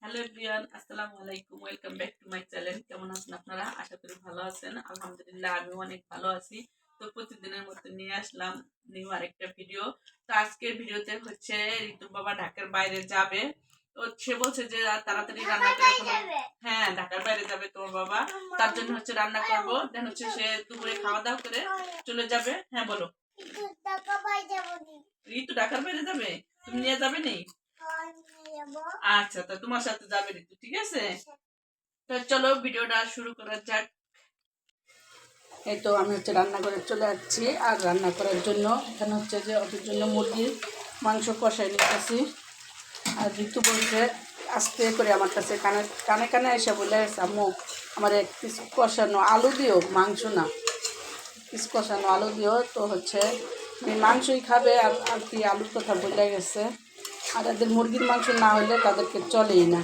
Hello everyone, আসসালামু আলাইকুম। Welcome back to my channel. কেমন আছেন আপনারা? আশা করি ভালো আছেন। আলহামদুলিল্লাহ আমি অনেক ভালো আছি। তো প্রতিদিনের মতো নিয়ে আসলাম নিউ আরেকটা ভিডিও। তো আজকের ভিডিওতে হচ্ছে ঋতুর বাবা ঢাকার বাইরে যাবে। তো সে বলছে যে তাড়াতাড়ি রান্না করে হ্যাঁ, ঢাকার বাইরে যাবে তোমার বাবা। তার জন্য হচ্ছে রান্না করবো। দেন হচ্ছে সে দুপুরে খাওয়া দাওয়া করে চলে যাবে। হ্যাঁ বলো। ঋতু ঢাকার বাইরে যাবে, তুমি নিয়ে যাবে নি? আচ্ছা, তো তোমার সাথে যাবে ঋতু, ঠিক আছে? তো চলো ভিডিওটা শুরু করা যাক। এই তো আমি হচ্ছে রান্না করে চলে যাচ্ছি। আর রান্না করার জন্য এখানে হচ্ছে যে ওদের জন্য মুরগির মাংস কষাই নিতেছি। আর ঋতু বলছে আস্তে করে আমার কাছে কানে কানে কানে এসে বলে আম্মু আমার এক পিস কষানো আলু দিও, মাংস না, পিস কষানো আলু দিও। তো হচ্ছে মাংসই খাবে আর আর কি আলুর কথা বলে গেছে। আর এদের মুরগির মাংস না হলে তাদেরকে চলেই না,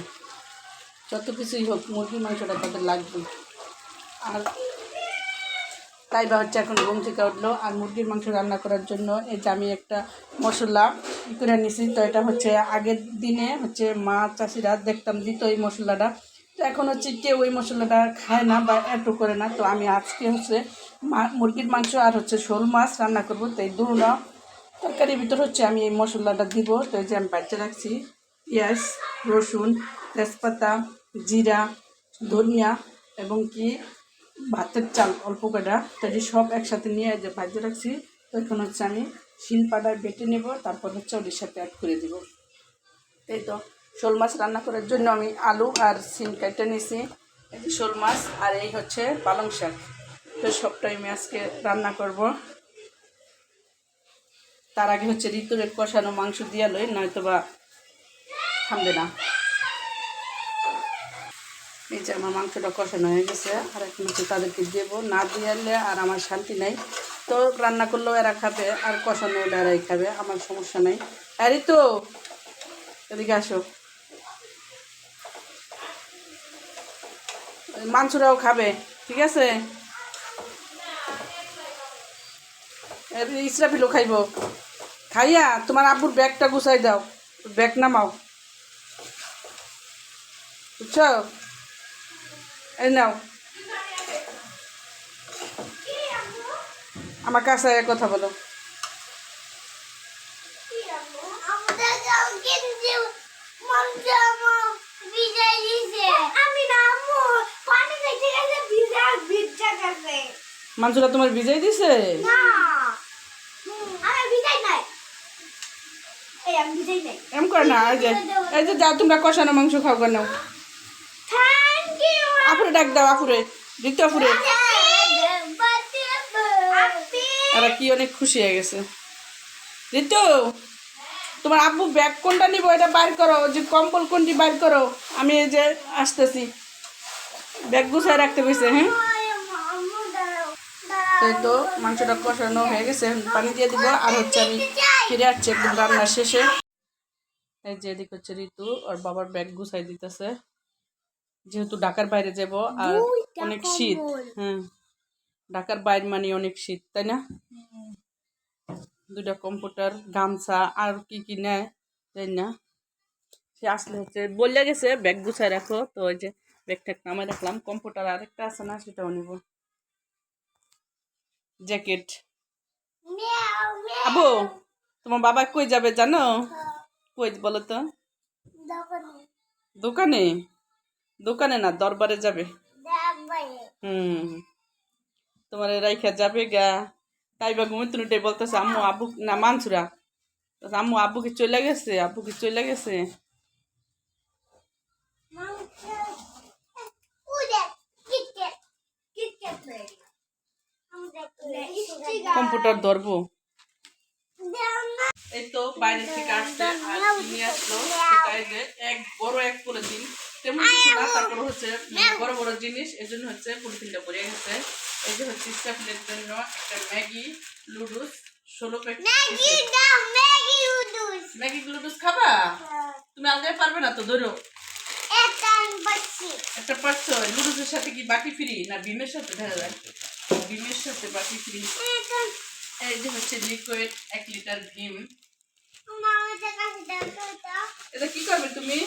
যত কিছুই হোক মুরগির মাংসটা তাদের লাগবে। আর তাই বা হচ্ছে এখন ঘুম থেকে উঠলো। আর মুরগির মাংস রান্না করার জন্য এই যে আমি একটা মশলা করে নিছি। তো এটা হচ্ছে আগের দিনে হচ্ছে মা চাষিরা দেখতাম দিত এই মশলাটা। তো এখন হচ্ছে কেউ ওই মশলাটা খায় না বা এত করে না। তো আমি আজকে হচ্ছে মুরগির মাংস আর হচ্ছে শোল মাছ রান্না করবো। তো এই দুটো তরকারির ভিতর হচ্ছে আমি এই মশলাটা দিব। তো এই যে আমি বাচ্চা রাখছি পেঁয়াজ, রসুন, তেজপাতা, জিরা, ধনিয়া এবং কি ভাতের চাল অল্প কটা। তো সব একসাথে নিয়ে যে ভাজে রাখছি। তো এখন হচ্ছে আমি শিলপাটায় বেটে নেব, তারপর হচ্ছে ওদের সাথে অ্যাড করে দেবো। এই তো শোল মাছ রান্না করার জন্য আমি আলু আর সিম কেটে নিয়েছি। এই যে শোল মাছ আর এই হচ্ছে পালং শাক। তো সবটাই আমি আজকে রান্না করব। তার আগে হচ্ছে ঋতুর কষানো মাংস দিয়ে লই, নয়তো বা থামবে না। এই যে আমার মাংসটা কষানো হয়ে গেছে। আর এখন হচ্ছে তাদেরকে দেবো, না দিলে আর আমার শান্তি নাই। তো রান্না করলেও এরা খাবে আর কষানো হলে এরাই খাবে, আমার সমস্যা নেই। আরে তো এদিকে আসো, মাংসটাও খাবে, ঠিক আছে? ইসরাফিলও খাইব। খাইয়া তোমার আব্বুর ব্যাগটা গুছাই দাও, ব্যাগ নামাও, বুঝছো? এই নাও, আমার কাছে কথা বলো। মাংসটা তোমার ভিজাই দিছে? এম করে না, এই যে যাও তোমরা কষানো মাংস খাও কেন? আপুরে ডাক দাও, আপুরে দিতে, আপুরে। এরা কি অনেক খুশি হয়ে গেছে। ঋতু, তোমার আব্বু ব্যাগ কোনটা নিবো এটা বাইর করো, যে কম্বল কোনটি বাইর করো, আমি এই যে আসতেছি। ব্যাগ গুছায় রাখতে কইছে। হ্যাঁ, তাই তো মাংসটা কষানো হয়ে গেছে, পানি দিয়ে দিব। আর হচ্ছে আমি ফিরে আসছি একদম রান্নার শেষে। এই যে এদিক হচ্ছে ঋতু ওর বাবার ব্যাগ গুছাই দিতেছে, যেহেতু ঢাকার বাইরে যাব আর অনেক শীত। হ্যাঁ, ঢাকার বাইরে মানে অনেক শীত, তাই না? দুটা কম্পিউটার, গামছা আর কি কি নেয় তাই না? সে আসলে হচ্ছে বললে গেছে ব্যাগ গুছাই রাখো। তো ওই যে ব্যাগটা নামাই রাখলাম। কম্পিউটার আরেকটা আছে না, সেটাও নিব। জ্যাকেট। আবু, তোমার বাবা কই যাবে জানো? কই বলো তো? দোকানে? দোকানে না, দরবারে যাবে। হুম, তোমার রাইখা যাবে গা। তাই বা ঘুমিয়ে উঠে বলতেছে আম্মু আব্বু না মানসুরা, আম্মু আব্বু কি চলে গেছে, আব্বু কি চলে গেছে। কম্পিউটার ধরবো। এই তো বাইরে থেকে আসছে আর নিয়ে আসলো সেটাই যে বড় এক পলিথিন, তেমন কিছু না, তারপরে হচ্ছে বড় বড় জিনিস, এই জন্য হচ্ছে পলিথিনটা ভরে গেছে। এই যে হচ্ছে স্টাফের জন্য একটা ম্যাগি লুডুস 16 প্যাকেট। ম্যাগি লুডুস খাবা? তুমি আলগাই পারবে না তো, ধরো একটা পাচ্ছ। লুডুসের সাথে কি বাকি ফ্রি না ভীমের সাথে? দেখা যায় ভীমের সাথে বাকি ফ্রি। এই যে হচ্ছে লিকুইড 1 লিটার ভীম। এটা কি করবে তুমি?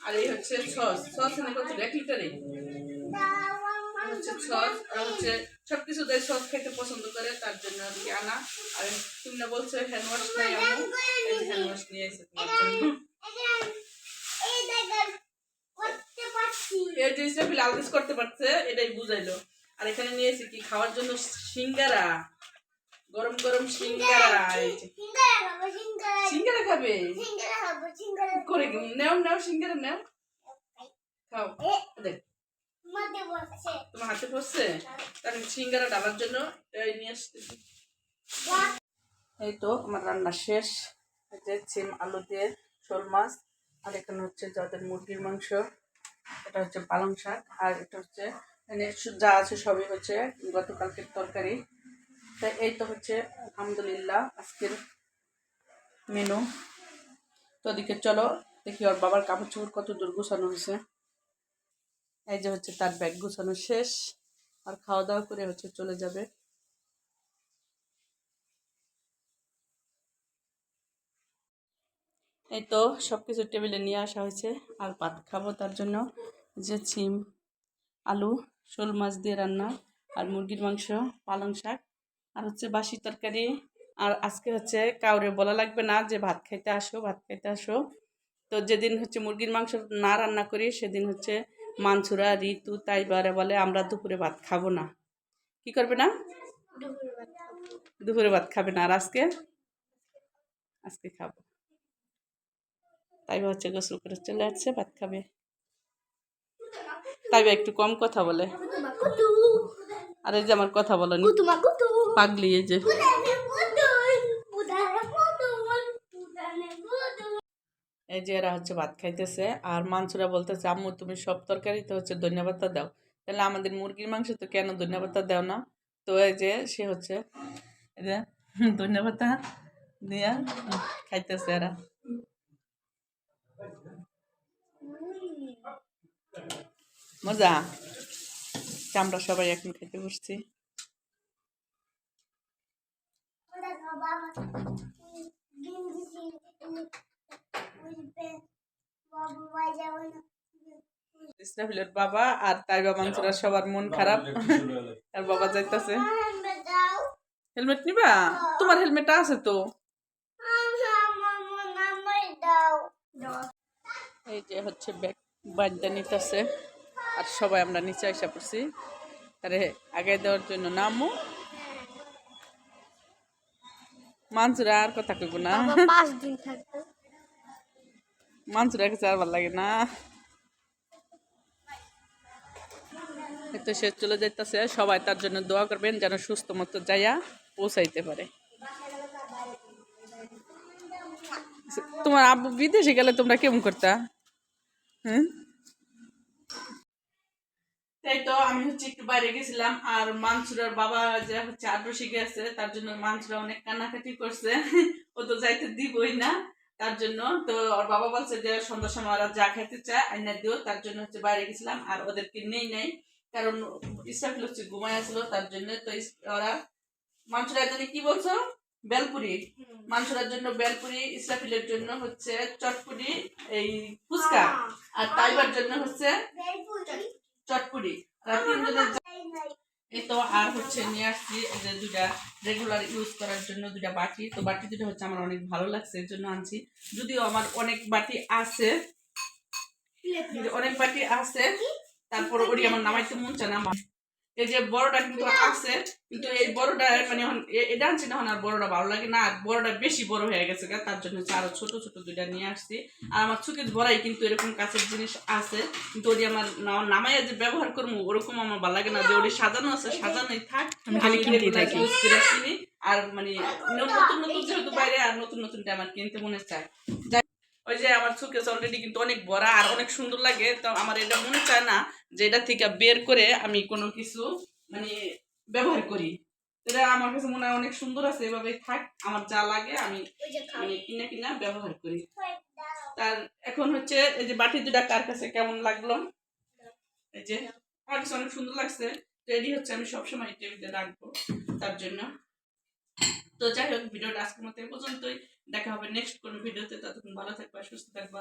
আর এই হচ্ছে সস সস এনে কত 1 লিটারে হচ্ছে সস আর হচ্ছে সবকিছু দিয়ে সস খেতে পছন্দ করে তার জন্য আর কি আনা। আর তুমি না বলছো হ্যান্ড ওয়াশ নাই আম্মু, এই হ্যান্ড ওয়াশ নিয়ে এসে তোমার জন্য। এই জিনিসটা ফিল আলদিস করতে পারছে এটাই বুঝাইলো। আর এখানে নিয়েছি কি খাওয়ার জন্য সিঙ্গারা, গরম গরম সিঙ্গারা। সিঙ্গারা খাবে করে নেও নাও সিঙ্গারা নাও খাও। দেখ তোমার হাতে পড়ছে তার সিঙ্গারা ডালার জন্য নিয়ে আসতেছি। এই তো আমার রান্না শেষ। যে সিম আলু দিয়ে শোল মাছ, আর এখানে হচ্ছে যাদের মুরগির মাংস, এটা হচ্ছে পালং শাক, আর এটা হচ্ছে মানে যা আছে সবই হচ্ছে গতকালকের তরকারি। তাই এই তো হচ্ছে আলহামদুলিল্লাহ আজকের মেনু। তো ওদিকে চলো দেখি ওর বাবার কাপড় চোপড় কত দূর গুছানো হয়েছে। এই যে হচ্ছে তার ব্যাগ গুছানো শেষ, আর খাওয়া দাওয়া করে হচ্ছে চলে যাবে। এই তো সব কিছু টেবিলে নিয়ে আসা হয়েছে, আর ভাত খাবো তার জন্য যে সিম আলু শোল মাছ দিয়ে রান্না, আর মুরগির মাংস, পালং শাক, আর হচ্ছে বাসি তরকারি। আর আজকে হচ্ছে কাউরে বলা লাগবে না যে ভাত খাইতে আসো ভাত খাইতে আসো। তো যেদিন হচ্ছে মুরগির মাংস না রান্না করি সেদিন হচ্ছে মানসুরা ঋতু তাইবারে বলে আমরা দুপুরে ভাত খাবো না। কি করবে না? দুপুরে ভাত খাবে না। আর আজকে আজকে খাবো। তাইবা হচ্ছে গোসল করে চলে আসছে ভাত খাবে। তাইবা একটু কম কথা বলে, আর এই যে আমার কথা বলেনি পাগলি। এই যে এই যে এরা হচ্ছে ভাত খাইতেছে, আর মানসুরা বলতেছে আম্মু তুমি সব তরকারিতে হচ্ছে ধন্যবাদ দাও, তাহলে আমাদের মুরগির মাংস তো কেন ধন্যবাদ দাও না? তো এই যে সে হচ্ছে এই যে ধন্যবাদ দিয়া খাইতেছে এরা। মজা। আমরা সবাই এখন খেতে বসছি। ইসরাফিলের বাবা আর তাইবা মানসুরা সবার মন খারাপ, আর বাবা যাইতেছে। হেলমেট নিবা? তোমার হেলমেটটা আছে তো। এই যে হচ্ছে ব্যাগ বাদ্যা নিতেছে, আর সবাই আমরা নিচে আসা পড়ছি আরে আগে দেওয়ার জন্য। নামো মানসুরা আর কথা কইব না, 5 দিন থাকবে। মানসুরা কাছে আর ভালো লাগে না। তো সে চলে যাইতেছে, সবাই তার জন্য দোয়া করবেন যেন সুস্থ মতো যাইয়া পৌঁছাইতে পারে। তোমার আব্বু বিদেশে গেলে তোমরা কেমন করতা? হ্যাঁ, তাই তো আমি হচ্ছে একটু বাইরে গেছিলাম, আর মানসুরার বাবা যে হচ্ছে আদ্র শিখে আছে তার জন্য মানসুরা অনেক কান্নাকাটি করছে। ও তো যাইতে দিবই না তার জন্য। তো ওর বাবা বলছে যে সন্ধ্যার সময় ওরা যা খেতে চায় আইনা দিও, তার জন্য হচ্ছে বাইরে গেছিলাম। আর ওদেরকে নেই নাই কারণ ইসরাফিল হচ্ছে ঘুমায় আসলো তার জন্য। তো ওরা মানসুরার জন্য কি বলছো? বেলপুরি। মানসুরার জন্য বেলপুরি, ইসরাফিলের জন্য হচ্ছে চটপুরি এই ফুচকা, আর তাইবার জন্য হচ্ছে চটপুরি। এই তো আর হচ্ছে নিয়ে আসছি যে দুইটা রেগুলার ইউজ করার জন্য দুইটা বাটি। তো বাটি দুটো হচ্ছে আমার অনেক ভালো লাগছে এর জন্য আনছি, যদিও আমার অনেক বাটি আছে তারপর ওটি আমার নামাইতে মন চায় না। এই যে বড়টা কিন্তু আছে, কিন্তু এই বড়টা মানে এটা আনছি না, আর বড়টা ভালো লাগে না, আর বড়টা বেশি বড় হয়ে গেছে তার জন্য আরো ছোট ছোট দুইটা নিয়ে আসছি। আর আমার সুকেজ ভরাই কিন্তু এরকম কাছের জিনিস আছে, কিন্তু ওটি আমার নামাইয়া যে ব্যবহার করবো ওরকম আমার ভালো লাগে না, যে ওটি সাজানো আছে সাজানোই থাক, আমি কিনতেই থাকি। আর মানে নতুন নতুন যেহেতু বাইরে, আর নতুন নতুনটা আমার কিনতে মনে চায়। ওই যে আমার সুকেস অলরেডি কিন্তু অনেক বড় আর অনেক সুন্দর লাগে, তো আমার এটা মনে চায় না যে এটা থেকে বের করে আমি কোনো কিছু মানে ব্যবহার করি। এটা আমার কাছে মনে হয় অনেক সুন্দর আছে, এভাবেই থাক, আমার যা লাগে আমি মানে কিনা কিনা ব্যবহার করি। তার এখন হচ্ছে এই যে বাটি দুটা কার কাছে কেমন লাগলো? এই যে আমার কাছে অনেক সুন্দর লাগছে। তো এটি হচ্ছে আমি সবসময় টেবিলে রাখবো তার জন্য। তো যাই হোক, ভিডিওটা আজকের মতো এই পর্যন্তই। দেখা হবে নেক্সট কোন ভিডিওতে। ততক্ষণ ভালো থাকবা, সুস্থ থাকবা।